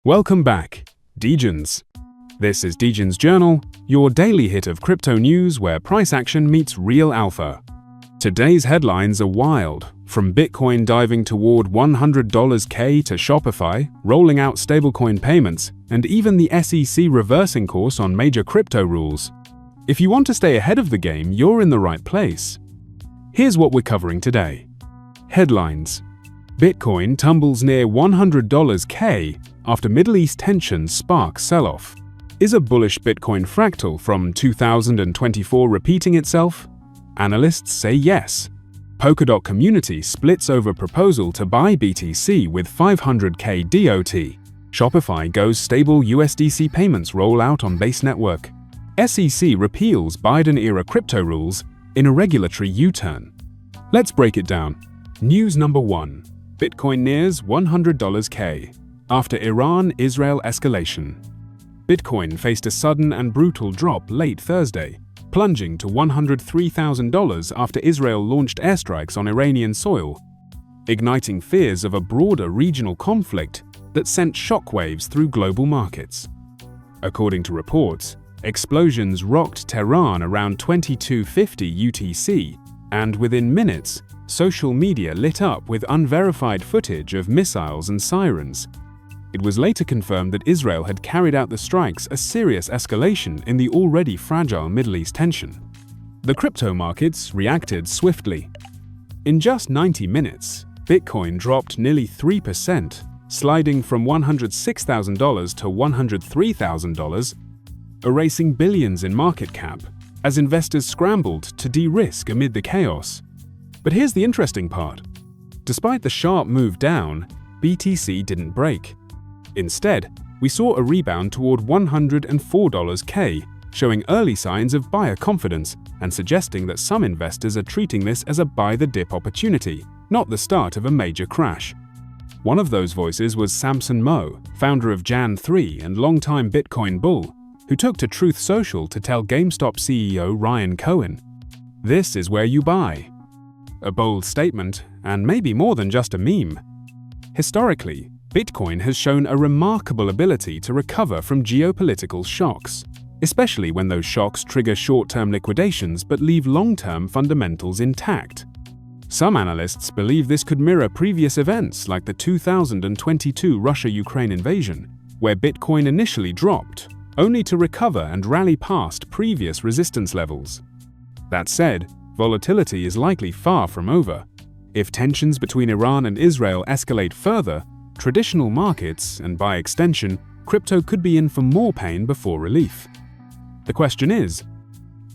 Welcome back, Degens. This is Degens Journal, your daily hit of crypto news where price action meets real alpha. Today's headlines are wild, from Bitcoin diving toward $100K to Shopify, rolling out stablecoin payments, and even the SEC reversing course on major crypto rules. If you want to stay ahead of the game, you're in the right place. Here's what we're covering today. Headlines: Bitcoin tumbles near $100K after Middle East tensions spark sell-off. Is a bullish Bitcoin fractal from 2024 repeating itself? Analysts say yes. Polkadot community splits over proposal to buy BTC with $500K DOT. Shopify goes stable USDC payments roll out on Base network. SEC repeals Biden-era crypto rules in a regulatory U-turn. Let's break it down. News number 1. Bitcoin nears $100K after Iran-Israel escalation. Bitcoin faced a sudden and brutal drop late Thursday, plunging to $103,000 after Israel launched airstrikes on Iranian soil, igniting fears of a broader regional conflict that sent shockwaves through global markets. According to reports, explosions rocked Tehran around 22:50 UTC, and within minutes, social media lit up with unverified footage of missiles and sirens. It was later confirmed that Israel had carried out the strikes, a serious escalation in the already fragile Middle East tension. The crypto markets reacted swiftly. In just 90 minutes, Bitcoin dropped nearly 3%, sliding from $106,000 to $103,000, erasing billions in market cap as investors scrambled to de-risk amid the chaos. But here's the interesting part. Despite the sharp move down, BTC didn't break. Instead, we saw a rebound toward $104K, showing early signs of buyer confidence and suggesting that some investors are treating this as a buy-the-dip opportunity, not the start of a major crash. One of those voices was Samson Mow, founder of Jan3 and longtime Bitcoin bull, who took to Truth Social to tell GameStop CEO Ryan Cohen, "This is where you buy." A bold statement, and maybe more than just a meme. Historically, Bitcoin has shown a remarkable ability to recover from geopolitical shocks, especially when those shocks trigger short-term liquidations but leave long-term fundamentals intact. Some analysts believe this could mirror previous events like the 2022 Russia-Ukraine invasion, where Bitcoin initially dropped, only to recover and rally past previous resistance levels. That said, volatility is likely far from over. If tensions between Iran and Israel escalate further, traditional markets, and by extension, crypto could be in for more pain before relief. The question is,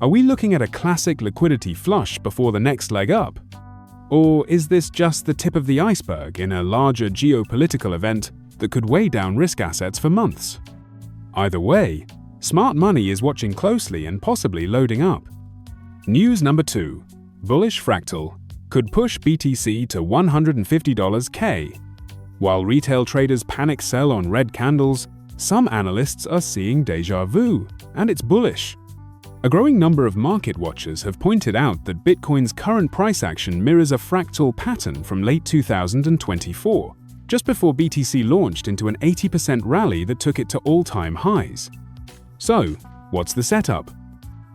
are we looking at a classic liquidity flush before the next leg up? Or is this just the tip of the iceberg in a larger geopolitical event that could weigh down risk assets for months? Either way, smart money is watching closely and possibly loading up. News number 2. Bullish fractal could push BTC to $150K. While retail traders panic sell on red candles, some analysts are seeing deja vu, and it's bullish. A growing number of market watchers have pointed out that Bitcoin's current price action mirrors a fractal pattern from late 2024, just before BTC launched into an 80% rally that took it to all-time highs. So, what's the setup?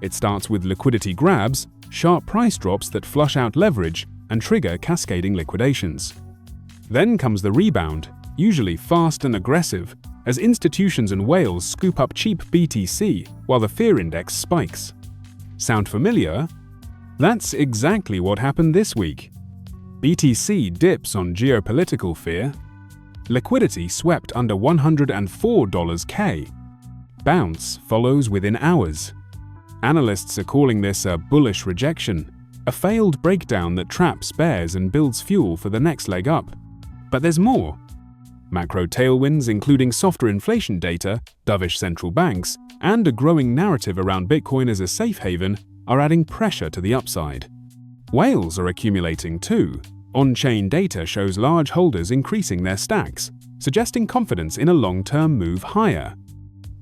It starts with liquidity grabs, sharp price drops that flush out leverage and trigger cascading liquidations. Then comes the rebound, usually fast and aggressive, as institutions and whales scoop up cheap BTC while the fear index spikes. Sound familiar? That's exactly what happened this week. BTC dips on geopolitical fear. Liquidity swept under $104K. Bounce follows within hours. Analysts are calling this a bullish rejection, a failed breakdown that traps bears and builds fuel for the next leg up. But there's more. Macro tailwinds, including softer inflation data, dovish central banks, and a growing narrative around Bitcoin as a safe haven, are adding pressure to the upside. Whales are accumulating too. On-chain data shows large holders increasing their stacks, suggesting confidence in a long-term move higher.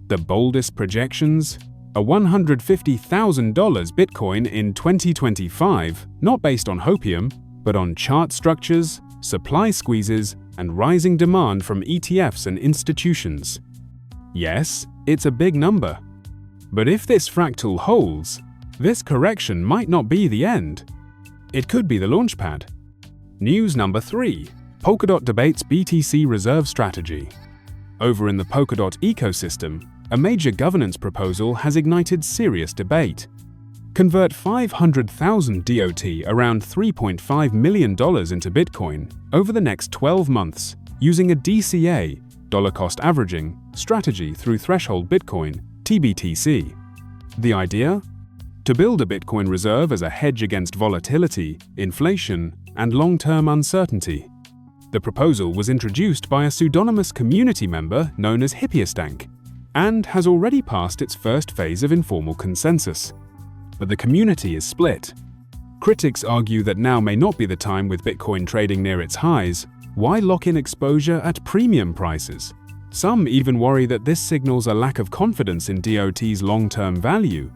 The boldest projections? A $150,000 Bitcoin in 2025, not based on hopium, but on chart structures, supply squeezes, and rising demand from ETFs and institutions. Yes, it's a big number. But if this fractal holds, this correction might not be the end. It could be the launchpad. News number 3. Polkadot debates BTC reserve strategy. Over in the Polkadot ecosystem, a major governance proposal has ignited serious debate. Convert 500,000 DOT, around $3.5 million, into Bitcoin over the next 12 months using a DCA, dollar cost averaging, strategy through Threshold Bitcoin, TBTC. The idea? To build a Bitcoin reserve as a hedge against volatility, inflation, and long-term uncertainty. The proposal was introduced by a pseudonymous community member known as Hippiestank and has already passed its first phase of informal consensus. But the community is split. Critics argue that now may not be the time with Bitcoin trading near its highs. Why lock in exposure at premium prices? Some even worry that this signals a lack of confidence in DOT's long-term value.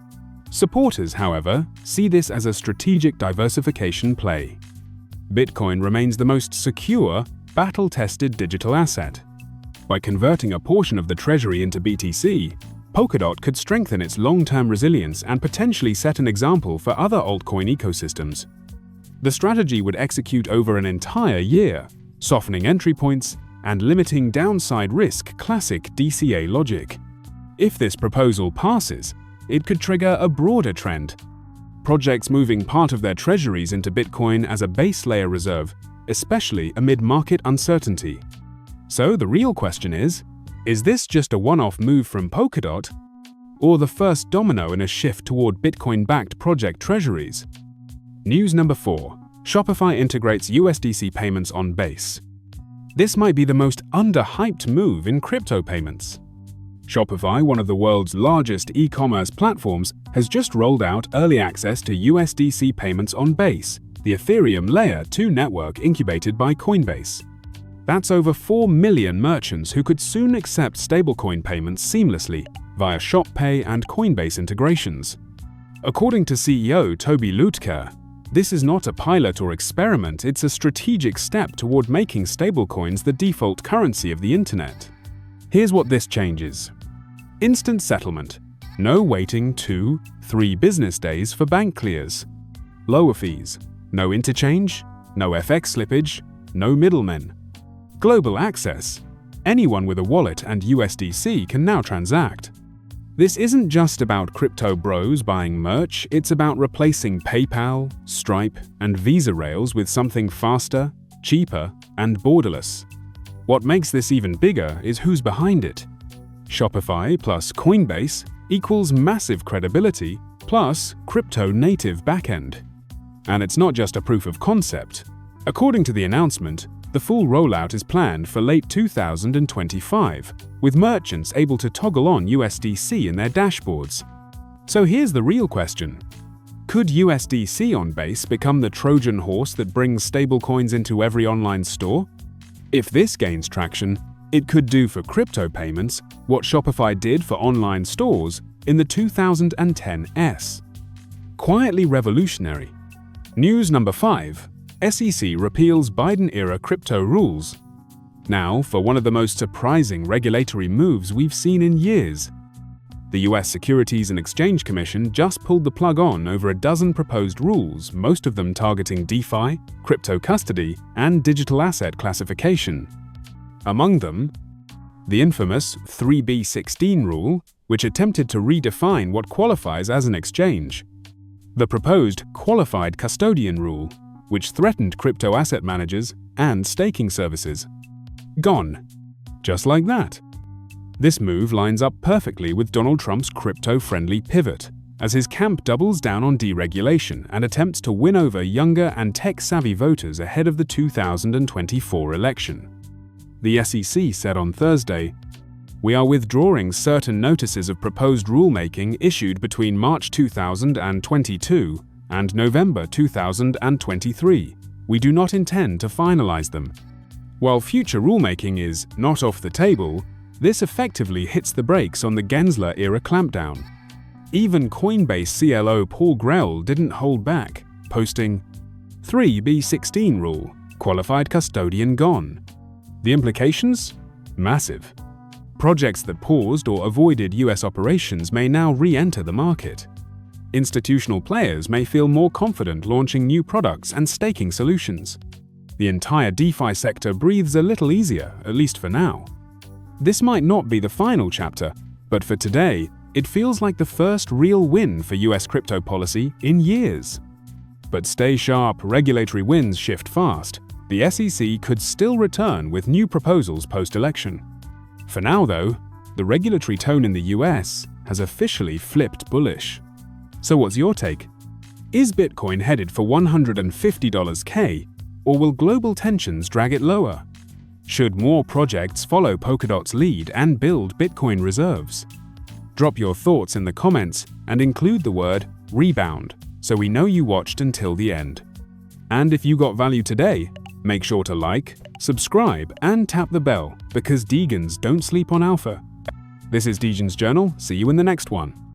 Supporters, however, see this as a strategic diversification play. Bitcoin remains the most secure, battle-tested digital asset. By converting a portion of the treasury into BTC, Polkadot could strengthen its long-term resilience and potentially set an example for other altcoin ecosystems. The strategy would execute over an entire year, softening entry points and limiting downside risk, classic DCA logic. If this proposal passes, it could trigger a broader trend. Projects moving part of their treasuries into Bitcoin as a base layer reserve, especially amid market uncertainty. So the real question is this just a one-off move from Polkadot, or the first domino in a shift toward Bitcoin-backed project treasuries? News number 4. Shopify integrates USDC payments on Base. This might be the most underhyped move in crypto payments. Shopify, one of the world's largest e-commerce platforms, has just rolled out early access to USDC payments on Base, the Ethereum Layer 2 network incubated by Coinbase. That's over 4 million merchants who could soon accept stablecoin payments seamlessly via ShopPay and Coinbase integrations. According to CEO Toby Lutker, this is not a pilot or experiment, it's a strategic step toward making stablecoins the default currency of the internet. Here's what this changes. Instant settlement. No waiting 2-3 business days for bank clears. Lower fees. No interchange. No FX slippage. No middlemen. Global access. Anyone with a wallet and USDC can now transact. This isn't just about crypto bros buying merch, it's about replacing PayPal, Stripe, and Visa rails with something faster, cheaper, and borderless. What makes this even bigger is who's behind it. Shopify plus Coinbase equals massive credibility plus crypto-native backend. And it's not just a proof of concept. According to the announcement, the full rollout is planned for late 2025, with merchants able to toggle on USDC in their dashboards. So here's the real question. Could USDC on Base become the Trojan horse that brings stablecoins into every online store? If this gains traction, it could do for crypto payments what Shopify did for online stores in the 2010s. Quietly revolutionary. News number 5. SEC repeals Biden-era crypto rules. Now, for one of the most surprising regulatory moves we've seen in years. The US Securities and Exchange Commission just pulled the plug on over a dozen proposed rules, most of them targeting DeFi, crypto custody, and digital asset classification. Among them, the infamous 3B16 rule, which attempted to redefine what qualifies as an exchange. The proposed Qualified Custodian rule, which threatened crypto asset managers and staking services. Gone. Just like that. This move lines up perfectly with Donald Trump's crypto-friendly pivot, as his camp doubles down on deregulation and attempts to win over younger and tech-savvy voters ahead of the 2024 election. The SEC said on Thursday, "We are withdrawing certain notices of proposed rulemaking issued between March 2022 and November 2023. We do not intend to finalize them." While future rulemaking is not off the table, this effectively hits the brakes on the Gensler-era clampdown. Even Coinbase CLO Paul Grell didn't hold back, posting, "3B16 rule, qualified custodian gone." The implications? Massive. Projects that paused or avoided US operations may now re-enter the market. Institutional players may feel more confident launching new products and staking solutions. The entire DeFi sector breathes a little easier, at least for now. This might not be the final chapter, but for today, it feels like the first real win for US crypto policy in years. But stay sharp, regulatory winds shift fast. The SEC could still return with new proposals post-election. For now, though, the regulatory tone in the US has officially flipped bullish. So what's your take? Is Bitcoin headed for $150K, or will global tensions drag it lower? Should more projects follow Polkadot's lead and build Bitcoin reserves? Drop your thoughts in the comments and include the word rebound so we know you watched until the end. And if you got value today, make sure to like, subscribe, and tap the bell because Degens don't sleep on alpha. This is Degens Journal. See you in the next one.